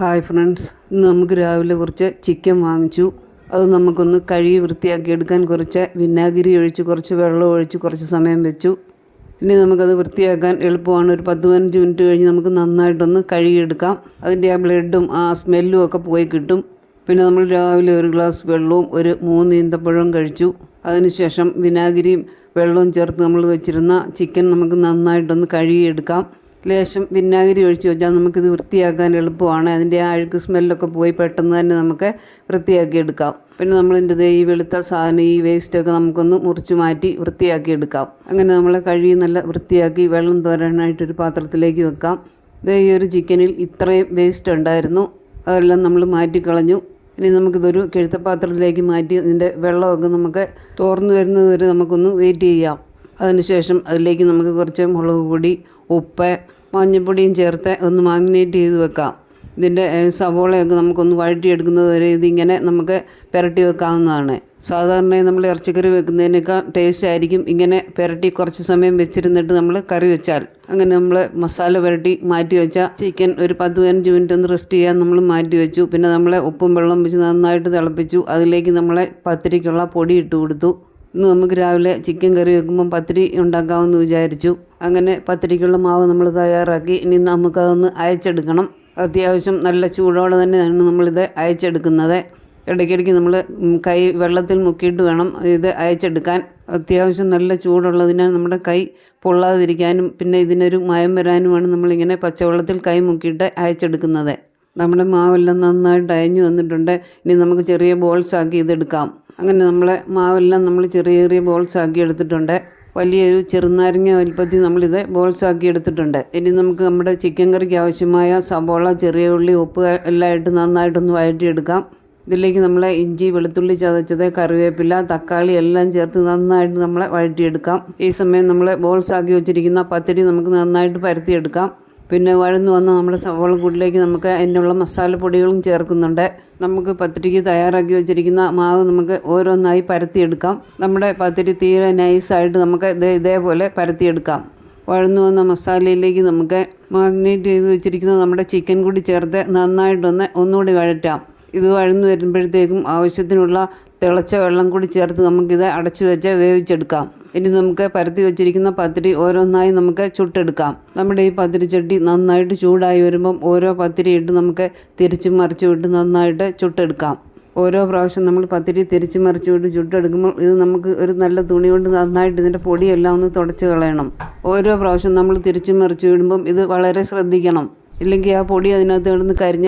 Hi friends, ഇന്ന് നമുക്ക് രാവിലെ കുറച്ച് ചിക്കൻ വാങ്ങിച്ചു. അത് നമുക്കൊന്ന് കഴുകി വൃത്തിയാക്കി എടുക്കാൻ കുറച്ച് വിനാഗിരി ഒഴിച്ച് കുറച്ച് വെള്ളം ഒഴിച്ച് കുറച്ച് സമയം വെച്ചു. ഇനി നമുക്കത് വൃത്തിയാക്കാൻ എളുപ്പമാണ്. ഒരു 10-15 മിനിറ്റ് കഴിഞ്ഞ് നമുക്ക് നന്നായിട്ടൊന്ന് കഴുകിയെടുക്കാം. അതിൻ്റെ ആ ബ്ലഡും ആ സ്മെല്ലും ഒക്കെ പോയി കിട്ടും. പിന്നെ നമ്മൾ രാവിലെ ഒരു ഗ്ലാസ് വെള്ളവും ഒരു 3 ഈന്തപ്പഴവും കഴിച്ചു. അതിനുശേഷം വിനാഗിരിയും വെള്ളവും ചേർത്ത് നമ്മൾ വെച്ചിരുന്ന ചിക്കൻ നമുക്ക് നന്നായിട്ടൊന്ന് കഴുകിയെടുക്കാം. ലേശം വിനാഗിരി ഒഴിച്ച് വെച്ചാൽ നമുക്കിത് വൃത്തിയാക്കാൻ എളുപ്പമാണ്. അതിൻ്റെ ആ അഴുക്ക് സ്മെല്ലൊക്കെ പോയി പെട്ടെന്ന് തന്നെ നമുക്ക് വൃത്തിയാക്കി എടുക്കാം. പിന്നെ നമ്മളിൻ്റെ ഈ വെളുത്ത സാധനം ഈ വേസ്റ്റൊക്കെ നമുക്കൊന്ന് മുറിച്ച് മാറ്റി വൃത്തിയാക്കി എടുക്കാം. അങ്ങനെ നമ്മൾ കഴുകി നല്ല വൃത്തിയാക്കി വെള്ളം തോരാനായിട്ടൊരു പാത്രത്തിലേക്ക് വെക്കാം. ഈ ഒരു ചിക്കനിൽ ഇത്രയും വേസ്റ്റ് ഉണ്ടായിരുന്നു, അതെല്ലാം നമ്മൾ മാറ്റിക്കളഞ്ഞു. ഇനി നമുക്കിതൊരു കിഴുത്തപ്പാത്രത്തിലേക്ക് മാറ്റി ഇതിൻ്റെ വെള്ളമൊക്കെ നമുക്ക് തോർന്നു വരുന്നത് വരെ നമുക്കൊന്ന് വെയിറ്റ് ചെയ്യാം. അതിനുശേഷം അതിലേക്ക് നമുക്ക് കുറച്ച് മുളക് പൊടി, ഉപ്പ്, മഞ്ഞൾപ്പൊടിയും ചേർത്ത് ഒന്ന് മാഗ്നേറ്റ് ചെയ്ത് വെക്കാം. ഇതിൻ്റെ സവോളയൊക്കെ നമുക്കൊന്ന് വഴറ്റിയെടുക്കുന്നത് വരെ ഇതിങ്ങനെ നമുക്ക് പുരട്ടി വെക്കാവുന്നതാണ്. സാധാരണ നമ്മൾ ഇറച്ചിക്കറി വെക്കുന്നതിനേക്കാൾ ടേസ്റ്റ് ആയിരിക്കും ഇങ്ങനെ പുരട്ടി കുറച്ച് സമയം വെച്ചിരുന്നിട്ട് നമ്മൾ കറി വെച്ചാൽ. അങ്ങനെ നമ്മൾ മസാല പുരട്ടി മാറ്റി വെച്ച ചിക്കൻ ഒരു 10-15 മിനിറ്റ് ഒന്ന് റെസ്റ്റ് ചെയ്യാൻ നമ്മൾ മാറ്റി വെച്ചു. പിന്നെ നമ്മൾ ഉപ്പും വെള്ളം വെച്ച് നന്നായിട്ട് തിളപ്പിച്ചു. അതിലേക്ക് നമ്മളെ പത്തിരിക്കുള്ള പൊടി ഇട്ട് കൊടുത്തു. ഇന്ന് നമുക്ക് രാവിലെ ചിക്കൻ കറി വെക്കുമ്പം പത്തിരി ഉണ്ടാക്കാമെന്ന് വിചാരിച്ചു. അങ്ങനെ പത്തിരിക്കുള്ള മാവ് നമ്മൾ തയ്യാറാക്കി. ഇനി നമുക്കതൊന്ന് അയച്ചെടുക്കണം. അത്യാവശ്യം നല്ല ചൂടോടെ തന്നെയാണ് നമ്മളിത് അയച്ചെടുക്കുന്നത്. ഇടയ്ക്കിടയ്ക്ക് നമ്മൾ കൈ വെള്ളത്തിൽ മുക്കിയിട്ട് വേണം ഇത് അയച്ചെടുക്കാൻ. അത്യാവശ്യം നല്ല ചൂടുള്ളതിനാൽ നമ്മുടെ കൈ പൊള്ളാതിരിക്കാനും പിന്നെ ഇതിനൊരു മയം വരാനുമാണ് നമ്മളിങ്ങനെ പച്ചവെള്ളത്തിൽ കൈ മുക്കിയിട്ട് അയച്ചെടുക്കുന്നത്. നമ്മുടെ മാവെല്ലാം നന്നായിട്ട് അയഞ്ഞു വന്നിട്ടുണ്ട്. ഇനി നമുക്ക് ചെറിയ ബോൾസ് ആക്കി ഇതെടുക്കാം. അങ്ങനെ നമ്മളെ മാവെല്ലാം നമ്മൾ ചെറിയ ചെറിയ ബോൾസ് ആക്കി എടുത്തിട്ടുണ്ട്. വലിയൊരു ചെറുനാരങ്ങ വലിപ്പത്തിൽ നമ്മളിത് ബോൾസ് ആക്കി എടുത്തിട്ടുണ്ട്. ഇനി നമുക്ക് നമ്മുടെ ചിക്കൻ കറിക്ക് ആവശ്യമായ സവോള, ചെറിയ ഉള്ളി, ഉപ്പ് എല്ലാം ഇട്ട് നന്നായിട്ടൊന്ന് വഴറ്റിയെടുക്കാം. ഇതിലേക്ക് നമ്മൾ ഇഞ്ചി, വെളുത്തുള്ളി ചതച്ചത്, കറിവേപ്പില, തക്കാളി എല്ലാം ചേർത്ത് നന്നായിട്ട് നമ്മളെ വഴറ്റിയെടുക്കാം. ഈ സമയം നമ്മൾ ബോൾസ് ആക്കി വെച്ചിരിക്കുന്ന പത്തിരി നമുക്ക് നന്നായിട്ട് പരത്തിയെടുക്കാം. പിന്നെ വഴന്നു വന്ന നമ്മുടെ സവോള കൂട്ടിലേക്ക് നമുക്ക് അതിനുള്ള മസാലപ്പൊടികളും ചേർക്കുന്നുണ്ട്. നമുക്ക് പത്തിരിക്ക് തയ്യാറാക്കി വെച്ചിരിക്കുന്ന മാവ് നമുക്ക് ഓരോന്നായി പരത്തിയെടുക്കാം. നമ്മുടെ പത്തിരി തീരെ നൈസായിട്ട് നമുക്ക് ഇതേപോലെ പരത്തിയെടുക്കാം. വഴന്നു വന്ന മസാലയിലേക്ക് നമുക്ക് മാഗ്നേറ്റ് ചെയ്ത് വെച്ചിരിക്കുന്ന നമ്മുടെ ചിക്കൻ കൂടി ചേർത്ത് നന്നായിട്ടൊന്ന് ഒന്നുകൂടി വഴറ്റാം. ഇത് വഴന്നു വരുമ്പോഴത്തേക്കും ആവശ്യത്തിനുള്ള തിളച്ച വെള്ളം കൂടി ചേർത്ത് നമുക്കിത് അടച്ചു വെച്ച് വേവിച്ചെടുക്കാം. ഇനി നമുക്ക് പരത്തി വെച്ചിരിക്കുന്ന പത്തിരി ഓരോന്നായി നമുക്ക് ചുട്ടെടുക്കാം. നമ്മുടെ ഈ പത്തിരി ചട്ടി നന്നായിട്ട് ചൂടായി വരുമ്പം ഓരോ പത്തിരി ഇട്ട് നമുക്ക് തിരിച്ചും മറിച്ചും ഇട്ട് നന്നായിട്ട് ചുട്ടെടുക്കാം. ഓരോ പ്രാവശ്യം നമ്മൾ പത്തിരി തിരിച്ചു മറിച്ചു വിട്ട് ചുട്ടെടുക്കുമ്പോൾ ഇത് നമുക്ക് ഒരു നല്ല തുണി കൊണ്ട് നന്നായിട്ട് ഇതിൻ്റെ പൊടിയെല്ലാം ഒന്ന് തുടച്ച് കളയണം. ഓരോ പ്രാവശ്യം നമ്മൾ തിരിച്ചു മറിച്ചു വിടുമ്പം ഇത് വളരെ ശ്രദ്ധിക്കണം. ഇല്ലെങ്കിൽ ആ പൊടി അതിനകത്ത് കിടന്ന് കരിഞ്ഞ്